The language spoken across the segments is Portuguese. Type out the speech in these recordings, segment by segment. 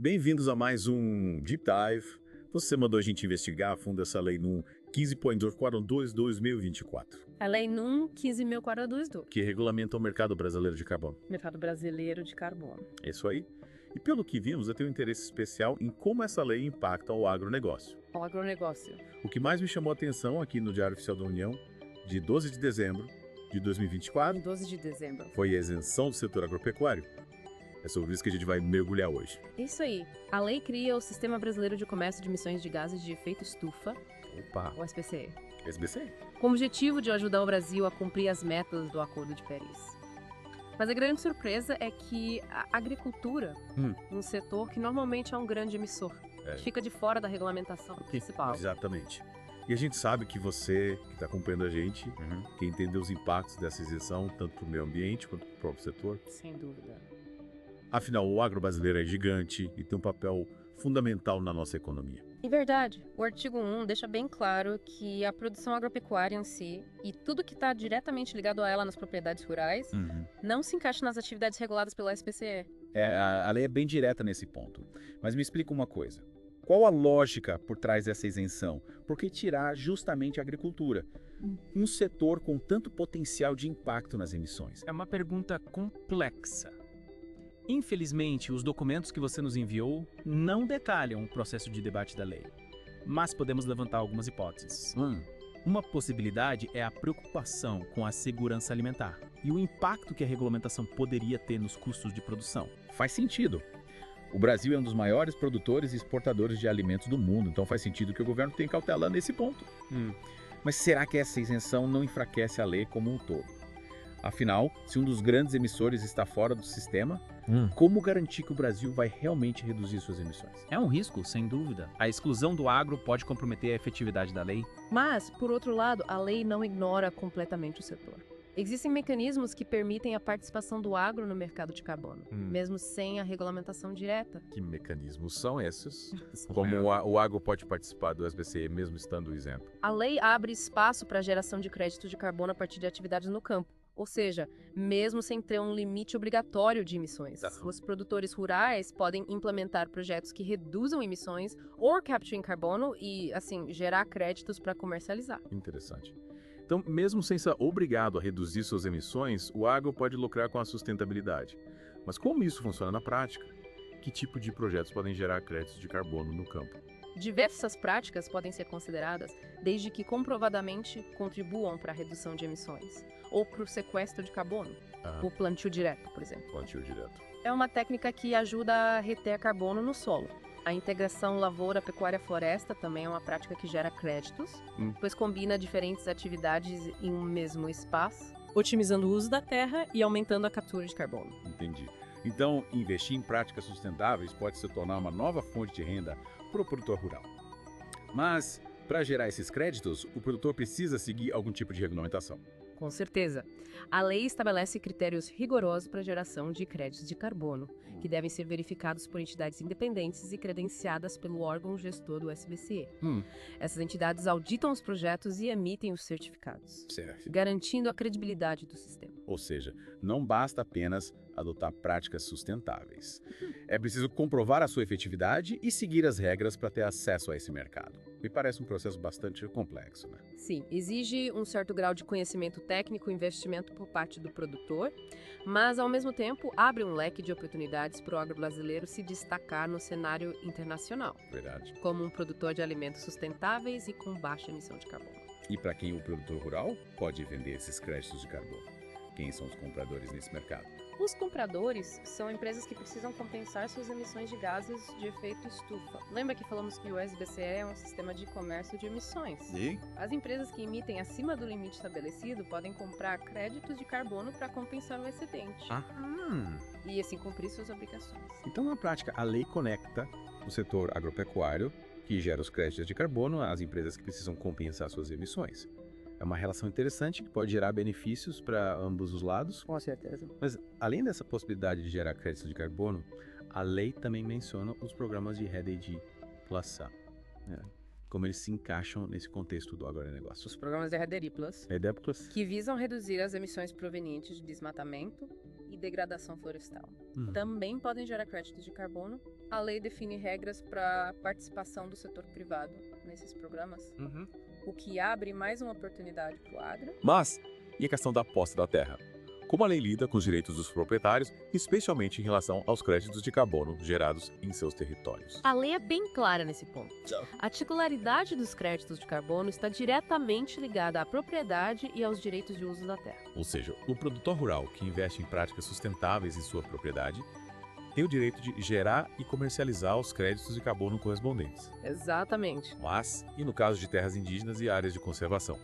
Bem-vindos a mais um Deep Dive. Você mandou a gente investigar a fundo essa lei NUM 15.242/2024, A Lei NUM 15.422, que regulamenta o mercado brasileiro de carbono. Mercado Brasileiro de Carbono. É isso aí. E pelo que vimos, eu tenho um interesse especial em como essa lei impacta o agronegócio. O agronegócio. O que mais me chamou a atenção aqui no Diário Oficial da União, de 12 de dezembro de 2024, Em 12 de dezembro. foi a isenção do setor agropecuário. É sobre isso que a gente vai mergulhar hoje. Isso aí. A lei cria o Sistema Brasileiro de Comércio de Emissões de Gases de Efeito Estufa, Opa, o SPCE, SBC? com o objetivo de ajudar o Brasil a cumprir as metas do Acordo de Paris. Mas a grande surpresa é que a agricultura, um setor que normalmente é um grande emissor, fica de fora da regulamentação principal. Exatamente. E a gente sabe que você, que está acompanhando a gente, quer entender os impactos dessa isenção, tanto para o meio ambiente quanto para o próprio setor. Sem dúvida. Afinal, o agro brasileiro é gigante e tem um papel fundamental na nossa economia. Em verdade, o artigo 1 deixa bem claro que a produção agropecuária em si e tudo que está diretamente ligado a ela nas propriedades rurais não se encaixa nas atividades reguladas pela SPCE. A lei é bem direta nesse ponto. Mas me explica uma coisa. Qual a lógica por trás dessa isenção? Por que tirar justamente a agricultura? Um setor com tanto potencial de impacto nas emissões. É uma pergunta complexa. Infelizmente, os documentos que você nos enviou não detalham o processo de debate da lei, mas podemos levantar algumas hipóteses. Uma possibilidade é a preocupação com a segurança alimentar e o impacto que a regulamentação poderia ter nos custos de produção. Faz sentido. O Brasil é um dos maiores produtores e exportadores de alimentos do mundo, então faz sentido que o governo tenha cautela nesse ponto. Mas será que essa isenção não enfraquece a lei como um todo? Afinal, se um dos grandes emissores está fora do sistema, como garantir que o Brasil vai realmente reduzir suas emissões? É um risco, sem dúvida. A exclusão do agro pode comprometer a efetividade da lei. Mas, por outro lado, a lei não ignora completamente o setor. Existem mecanismos que permitem a participação do agro no mercado de carbono, mesmo sem a regulamentação direta. Que mecanismos são esses? Como o agro pode participar do SBCE mesmo estando isento? A lei abre espaço para a geração de créditos de carbono a partir de atividades no campo. Ou seja, mesmo sem ter um limite obrigatório de emissões. Os produtores rurais podem implementar projetos que reduzam emissões ou capturem carbono e, assim, gerar créditos para comercializar. Interessante. Então, mesmo sem ser obrigado a reduzir suas emissões, o agro pode lucrar com a sustentabilidade. Mas como isso funciona na prática? Que tipo de projetos podem gerar créditos de carbono no campo? Diversas práticas podem ser consideradas desde que comprovadamente contribuam para a redução de emissões ou para o sequestro de carbono, o plantio direto, por exemplo. Plantio direto. É uma técnica que ajuda a reter carbono no solo. A integração lavoura-pecuária-floresta também é uma prática que gera créditos, pois combina diferentes atividades em um mesmo espaço, otimizando o uso da terra e aumentando a captura de carbono. Entendi. Então, investir em práticas sustentáveis pode se tornar uma nova fonte de renda para o produtor rural. Mas, para gerar esses créditos, o produtor precisa seguir algum tipo de regulamentação. Com certeza. A lei estabelece critérios rigorosos para a geração de créditos de carbono, que devem ser verificados por entidades independentes e credenciadas pelo órgão gestor do SBCE. Essas entidades auditam os projetos e emitem os certificados, Certo. garantindo a credibilidade do sistema. Ou seja, não basta apenas adotar práticas sustentáveis. É preciso comprovar a sua efetividade e seguir as regras para ter acesso a esse mercado. Me parece um processo bastante complexo, né? Sim, exige um certo grau de conhecimento técnico e investimento por parte do produtor, mas, ao mesmo tempo, abre um leque de oportunidades para o agro brasileiro se destacar no cenário internacional, Verdade. como um produtor de alimentos sustentáveis e com baixa emissão de carbono. E para quem o produtor rural pode vender esses créditos de carbono? Quem são os compradores nesse mercado? Os compradores são empresas que precisam compensar suas emissões de gases de efeito estufa. Lembra que falamos que o SBCE é um sistema de comércio de emissões? E? As empresas que emitem acima do limite estabelecido podem comprar créditos de carbono para compensar o excedente e assim cumprir suas obrigações. Então, na prática, a lei conecta o setor agropecuário, que gera os créditos de carbono, às empresas que precisam compensar suas emissões. É uma relação interessante que pode gerar benefícios para ambos os lados. Com certeza. Mas, além dessa possibilidade de gerar créditos de carbono, a lei também menciona os programas de RED+. como eles se encaixam nesse contexto do agronegócio. Os programas de RDI Plus, que visam reduzir as emissões provenientes de desmatamento e degradação florestal. Também podem gerar créditos de carbono. A lei define regras para participação do setor privado nesses programas, o que abre mais uma oportunidade para o agro. Mas, e a questão da posse da terra? Como a lei lida com os direitos dos proprietários, especialmente em relação aos créditos de carbono gerados em seus territórios? A lei é bem clara nesse ponto. A titularidade dos créditos de carbono está diretamente ligada à propriedade e aos direitos de uso da terra. Ou seja, o produtor rural que investe em práticas sustentáveis em sua propriedade tem o direito de gerar e comercializar os créditos de carbono correspondentes. Exatamente. Mas, e no caso de terras indígenas e áreas de conservação?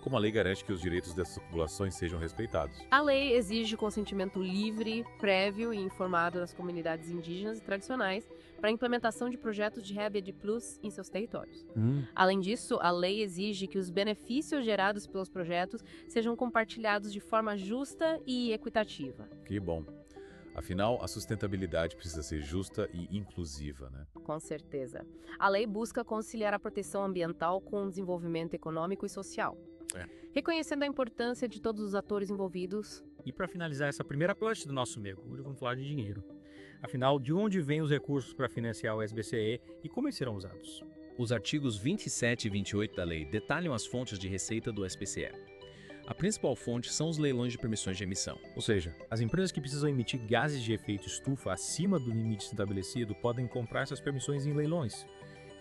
Como a lei garante que os direitos dessas populações sejam respeitados? A lei exige consentimento livre, prévio e informado das comunidades indígenas e tradicionais para a implementação de projetos de RDI Plus em seus territórios. Além disso, a lei exige que os benefícios gerados pelos projetos sejam compartilhados de forma justa e equitativa. Que bom. Afinal, a sustentabilidade precisa ser justa e inclusiva, né? Com certeza. A lei busca conciliar a proteção ambiental com o desenvolvimento econômico e social. Reconhecendo a importância de todos os atores envolvidos. E para finalizar essa primeira parte do nosso mergulho, vamos falar de dinheiro. Afinal, de onde vêm os recursos para financiar o SBCE e como eles serão usados? Os artigos 27 e 28 da lei detalham as fontes de receita do SBCE. A principal fonte são os leilões de permissões de emissão. Ou seja, as empresas que precisam emitir gases de efeito estufa acima do limite estabelecido podem comprar essas permissões em leilões.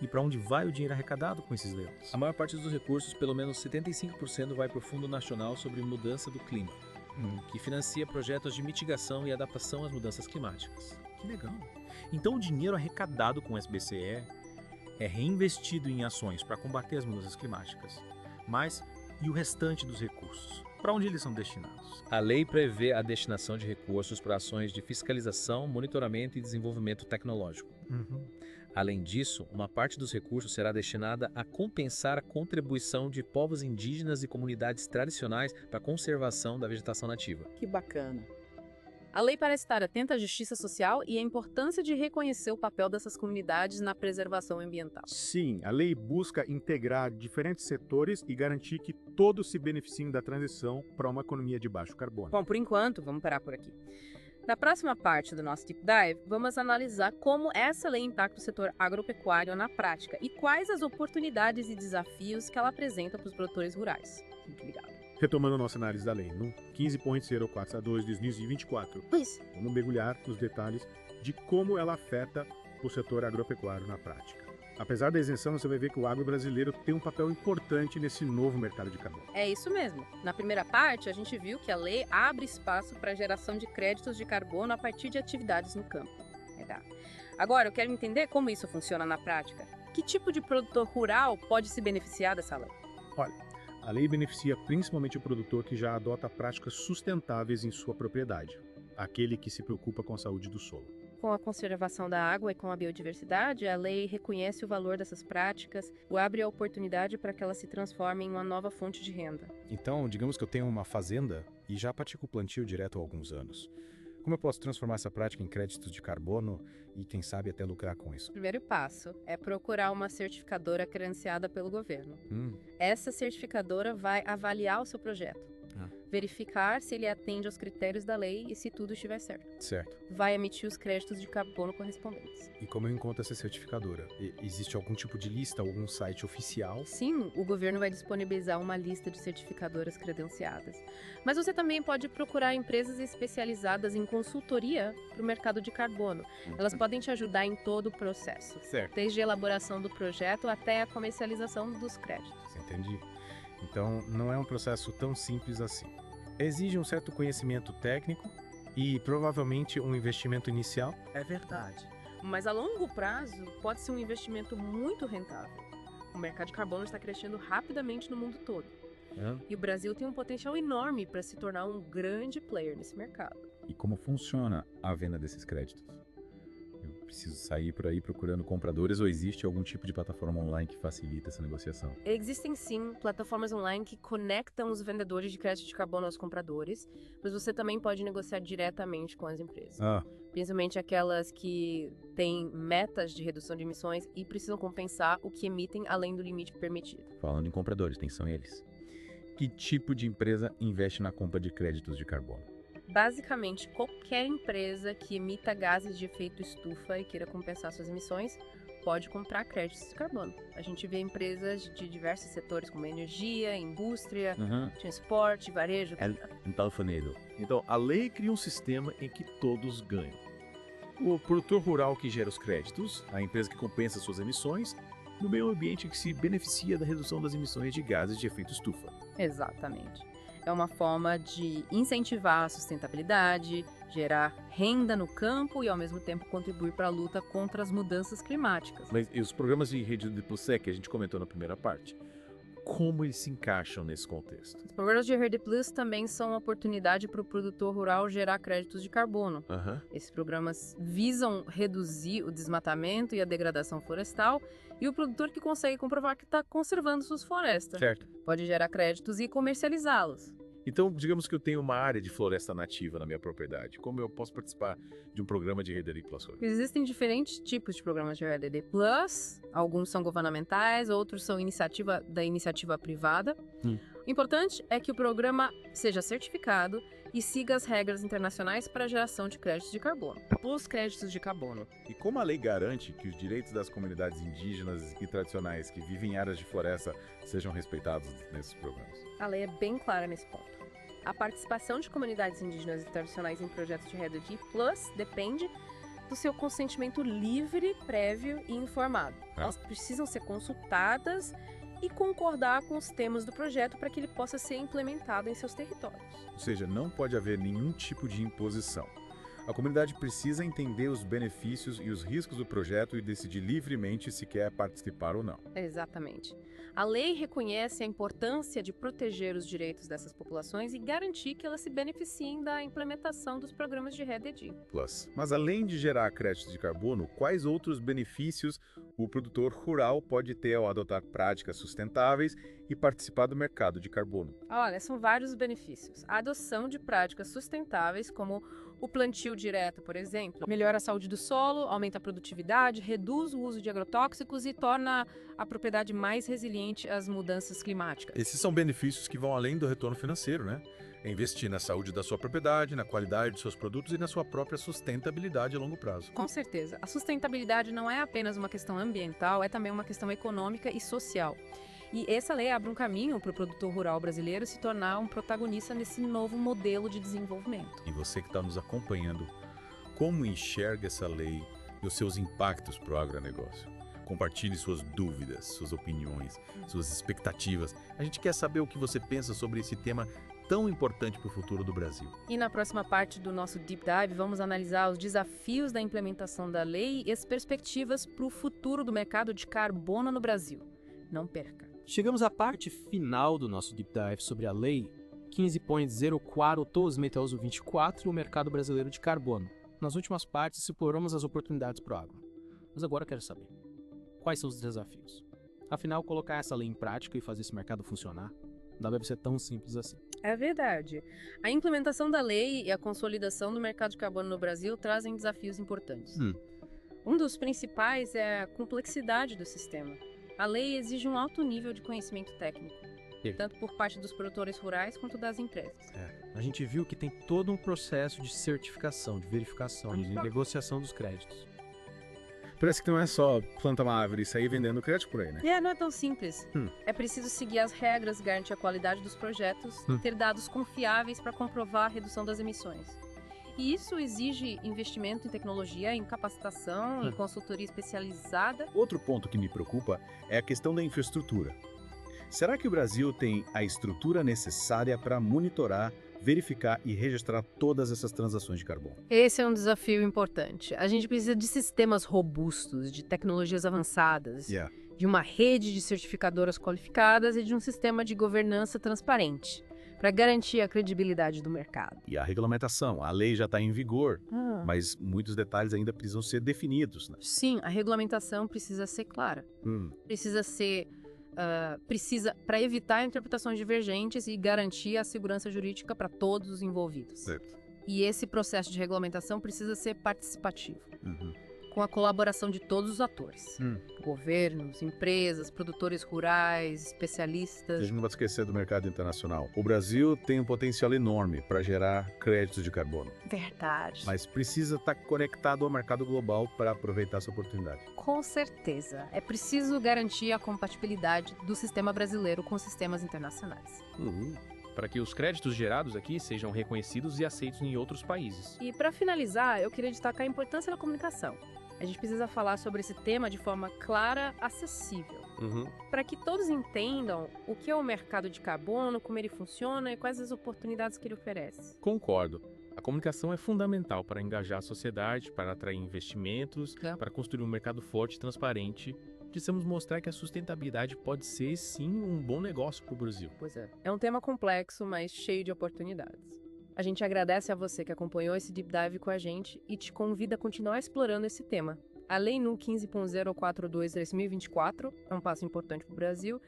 E para onde vai o dinheiro arrecadado com esses leilões? A maior parte dos recursos, pelo menos 75%, vai para o Fundo Nacional sobre Mudança do Clima, que financia projetos de mitigação e adaptação às mudanças climáticas. Que legal! Então o dinheiro arrecadado com o SBCE é reinvestido em ações para combater as mudanças climáticas. Mas e o restante dos recursos? Para onde eles são destinados? A lei prevê a destinação de recursos para ações de fiscalização, monitoramento e desenvolvimento tecnológico. Além disso, uma parte dos recursos será destinada a compensar a contribuição de povos indígenas e comunidades tradicionais para a conservação da vegetação nativa. Que bacana. A lei parece estar atenta à justiça social e à importância de reconhecer o papel dessas comunidades na preservação ambiental. Sim, a lei busca integrar diferentes setores e garantir que todos se beneficiem da transição para uma economia de baixo carbono. Bom, por enquanto, vamos parar por aqui. Na próxima parte do nosso Deep Dive, vamos analisar como essa lei impacta o setor agropecuário na prática e quais as oportunidades e desafios que ela apresenta para os produtores rurais. Fique ligado. Retomando a nossa análise da lei, no 15.04 a 2 de 2024, vamos mergulhar nos detalhes de como ela afeta o setor agropecuário na prática. Apesar da isenção, você vai ver que o agro brasileiro tem um papel importante nesse novo mercado de carbono. É isso mesmo. Na primeira parte, a gente viu que a lei abre espaço para a geração de créditos de carbono a partir de atividades no campo. Legal. Agora, eu quero entender como isso funciona na prática. Que tipo de produtor rural pode se beneficiar dessa lei? Olha, a lei beneficia principalmente o produtor que já adota práticas sustentáveis em sua propriedade, aquele que se preocupa com a saúde do solo. Com a conservação da água e com a biodiversidade, a lei reconhece o valor dessas práticas e abre a oportunidade para que elas se transformem em uma nova fonte de renda. Então, digamos que eu tenho uma fazenda e já pratico plantio direto há alguns anos. Como eu posso transformar essa prática em créditos de carbono e, quem sabe, até lucrar com isso? O primeiro passo é procurar uma certificadora credenciada pelo governo. Essa certificadora vai avaliar o seu projeto, verificar se ele atende aos critérios da lei e se tudo estiver certo. Certo. Vai emitir os créditos de carbono correspondentes. E como eu encontro essa certificadora? Existe algum tipo de lista, algum site oficial? Sim, o governo vai disponibilizar uma lista de certificadoras credenciadas. Mas você também pode procurar empresas especializadas em consultoria para o mercado de carbono. Elas podem te ajudar em todo o processo. Certo. Desde a elaboração do projeto até a comercialização dos créditos. Entendi. Então, não é um processo tão simples assim. Exige um certo conhecimento técnico e provavelmente um investimento inicial. É verdade. Mas a longo prazo pode ser um investimento muito rentável. O mercado de carbono está crescendo rapidamente no mundo todo. E o Brasil tem um potencial enorme para se tornar um grande player nesse mercado. E como funciona a venda desses créditos? Eu preciso sair por aí procurando compradores ou existe algum tipo de plataforma online que facilita essa negociação? Existem sim plataformas online que conectam os vendedores de crédito de carbono aos compradores, mas você também pode negociar diretamente com as empresas. principalmente aquelas que têm metas de redução de emissões e precisam compensar o que emitem além do limite permitido. Falando em compradores, quem são eles? Que tipo de empresa investe na compra de créditos de carbono? Basicamente, qualquer empresa que emita gases de efeito estufa e queira compensar suas emissões pode comprar créditos de carbono. A gente vê empresas de diversos setores, como energia, indústria, transporte, varejo. Então, a lei cria um sistema em que todos ganham. O produtor rural que gera os créditos, a empresa que compensa suas emissões, no meio ambiente que se beneficia da redução das emissões de gases de efeito estufa. Exatamente. É uma forma de incentivar a sustentabilidade, gerar renda no campo e, ao mesmo tempo, contribuir para a luta contra as mudanças climáticas. Mas e os programas de rede de PlusSec que a gente comentou na primeira parte? Como eles se encaixam nesse contexto? Os programas de RD Plus também são uma oportunidade para o produtor rural gerar créditos de carbono. Esses programas visam reduzir o desmatamento e a degradação florestal, e o produtor que consegue comprovar que está conservando suas florestas pode gerar créditos e comercializá-los. Então, digamos que eu tenho uma área de floresta nativa na minha propriedade. Como eu posso participar de um programa de RDD Plus? Existem diferentes tipos de programas de RDD Plus. Alguns são governamentais, outros são da iniciativa privada. O importante é que o programa seja certificado e siga as regras internacionais para a geração de créditos de carbono. Os créditos de carbono. E como a lei garante que os direitos das comunidades indígenas e tradicionais que vivem em áreas de floresta sejam respeitados nesses programas? A lei é bem clara nesse ponto. A participação de comunidades indígenas e tradicionais em projetos de RDD Plus depende do seu consentimento livre, prévio e informado. Elas precisam ser consultadas e concordar com os temas do projeto para que ele possa ser implementado em seus territórios. Ou seja, não pode haver nenhum tipo de imposição. A comunidade precisa entender os benefícios e os riscos do projeto e decidir livremente se quer participar ou não. Exatamente. A lei reconhece a importância de proteger os direitos dessas populações e garantir que elas se beneficiem da implementação dos programas de RDD Plus. Mas além de gerar créditos de carbono, quais outros benefícios o produtor rural pode ter ao adotar práticas sustentáveis e participar do mercado de carbono? Olha, são vários benefícios. A adoção de práticas sustentáveis, como o plantio direto, por exemplo, melhora a saúde do solo, aumenta a produtividade, reduz o uso de agrotóxicos e torna a propriedade mais resiliente às mudanças climáticas. Esses são benefícios que vão além do retorno financeiro, né? É investir na saúde da sua propriedade, na qualidade de seus produtos e na sua própria sustentabilidade a longo prazo. Com certeza. A sustentabilidade não é apenas uma questão ambiental, é também uma questão econômica e social. E essa lei abre um caminho para o produtor rural brasileiro se tornar um protagonista nesse novo modelo de desenvolvimento. E você que está nos acompanhando, como enxerga essa lei e os seus impactos para o agronegócio? Compartilhe suas dúvidas, suas opiniões, suas expectativas. A gente quer saber o que você pensa sobre esse tema tão importante para o futuro do Brasil. E na próxima parte do nosso Deep Dive, vamos analisar os desafios da implementação da lei e as perspectivas para o futuro do mercado de carbono no Brasil. Não perca! Chegamos à parte final do nosso Deep Dive sobre a Lei 15.04 2024 e o mercado brasileiro de carbono. Nas últimas partes, exploramos as oportunidades para o agro. Mas agora eu quero saber, quais são os desafios? Afinal, colocar essa lei em prática e fazer esse mercado funcionar não deve ser tão simples assim. É verdade. A implementação da lei e a consolidação do mercado de carbono no Brasil trazem desafios importantes. Um dos principais é a complexidade do sistema. A lei exige um alto nível de conhecimento técnico, tanto por parte dos produtores rurais quanto das empresas. A gente viu que tem todo um processo de certificação, de verificação, de negociação dos créditos. Parece que não é só plantar uma árvore e sair vendendo crédito por aí, né? Não é tão simples. É preciso seguir as regras, garantir a qualidade dos projetos, ter dados confiáveis para comprovar a redução das emissões. E isso exige investimento em tecnologia, em capacitação, em consultoria especializada. Outro ponto que me preocupa é a questão da infraestrutura. Será que o Brasil tem a estrutura necessária para monitorar, verificar e registrar todas essas transações de carbono? Esse é um desafio importante. A gente precisa de sistemas robustos, de tecnologias avançadas, de uma rede de certificadoras qualificadas e de um sistema de governança transparente, para garantir a credibilidade do mercado. E a regulamentação, a lei já está em vigor, mas muitos detalhes ainda precisam ser definidos, né? Sim, a regulamentação precisa ser clara. Precisa para evitar interpretações divergentes e garantir a segurança jurídica para todos os envolvidos. Certo. E esse processo de regulamentação precisa ser participativo, Uhum. com a colaboração de todos os atores. Governos, empresas, produtores rurais, A especialistas. gente não pode esquecer do mercado internacional. O Brasil tem um potencial enorme para gerar créditos de carbono, Verdade. mas precisa estar conectado ao mercado global para aproveitar essa oportunidade. Com certeza. É preciso garantir a compatibilidade do sistema brasileiro com sistemas internacionais. Para que os créditos gerados aqui sejam reconhecidos e aceitos em outros países. E para finalizar, eu queria destacar a importância da comunicação. A gente precisa falar sobre esse tema de forma clara, acessível, para que todos entendam o que é o mercado de carbono, como ele funciona e quais as oportunidades que ele oferece. Concordo. A comunicação é fundamental para engajar a sociedade, para atrair investimentos, para construir um mercado forte e transparente. Precisamos mostrar que a sustentabilidade pode ser, sim, um bom negócio para o Brasil. Pois é. É um tema complexo, mas cheio de oportunidades. A gente agradece a você que acompanhou esse Deep Dive com a gente e te convida a continuar explorando esse tema. A Lei NU 15.042/2024 é um passo importante para o Brasil,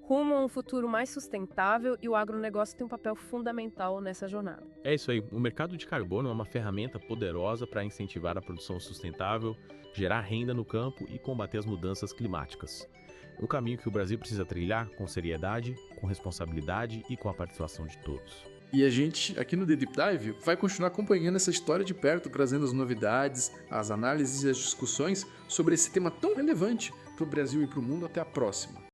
rumo a um futuro mais sustentável, e o agronegócio tem um papel fundamental nessa jornada. É isso aí. O mercado de carbono é uma ferramenta poderosa para incentivar a produção sustentável, gerar renda no campo e combater as mudanças climáticas. Um caminho que o Brasil precisa trilhar com seriedade, com responsabilidade e com a participação de todos. E a gente, aqui no The Deep Dive, vai continuar acompanhando essa história de perto, trazendo as novidades, as análises e as discussões sobre esse tema tão relevante para o Brasil e para o mundo. Até a próxima!